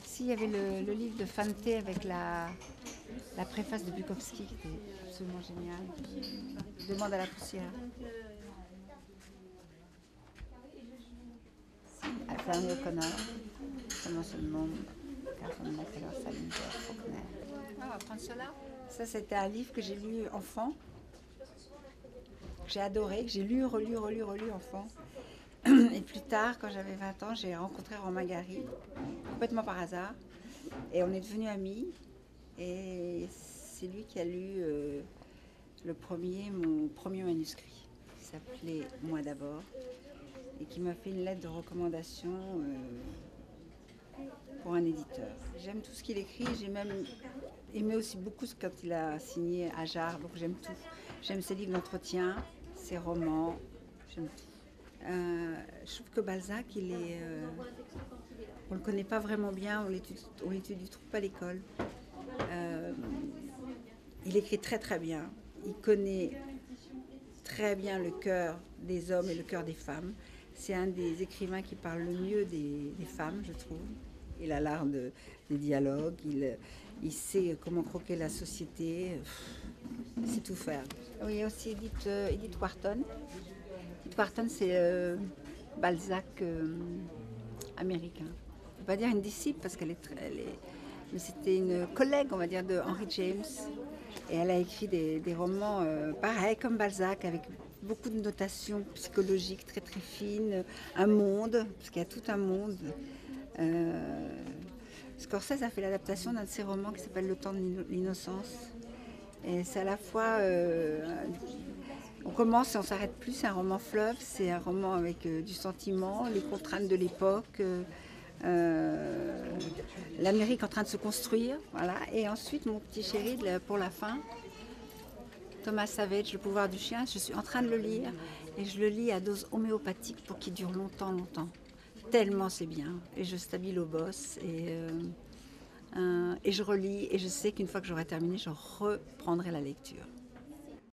Si, il y avait le livre de Fante avec la préface de Bukowski qui était absolument génial. Demande à la poussière. Flannery O'Connor, comment se demande Carson McCullers, Salinger, Faulkner. Ah, on va prendre cela. Ça, c'était un livre que j'ai lu enfant, que j'ai adoré, que j'ai lu, relu enfant. Et plus tard, quand j'avais 20 ans, j'ai rencontré Romain Gary, complètement par hasard. Et on est devenus amis. Et c'est lui qui a lu mon premier manuscrit, qui s'appelait Moi d'abord, et qui m'a fait une lettre de recommandation pour un éditeur. J'aime tout ce qu'il écrit, j'ai même aimé aussi beaucoup quand il a signé Ajar, donc j'aime tout. J'aime ses livres d'entretien, ses romans, j'aime tout. Je trouve que Balzac, on ne le connaît pas vraiment bien, on l'étudie trop à l'école. Il écrit très très bien, il connaît très bien le cœur des hommes et le cœur des femmes. C'est un des écrivains qui parle le mieux des femmes, je trouve. Il a l'art des dialogues, il sait comment croquer la société, il sait tout faire. Oui, il y a aussi Edith Wharton. Edith Wharton, c'est Balzac américain. On ne peut pas dire une disciple parce qu'elle est mais c'était une collègue, on va dire, de Henry James. Et elle a écrit des romans pareils comme Balzac, avec beaucoup de notations psychologiques très très fines, un monde, parce qu'il y a tout un monde. Scorsese a fait l'adaptation d'un de ses romans qui s'appelle Le temps de l'innocence. Et c'est à la fois... on commence et on ne s'arrête plus, c'est un roman fleuve, c'est un roman avec du sentiment, les contraintes de l'époque, l'Amérique en train de se construire, voilà. Et ensuite, mon petit chéri, pour la fin, Thomas Savage, Le pouvoir du chien, je suis en train de le lire et je le lis à dose homéopathique pour qu'il dure longtemps. Tellement c'est bien. Et je stabilo-bosse et je relis et je sais qu'une fois que j'aurai terminé, je reprendrai la lecture.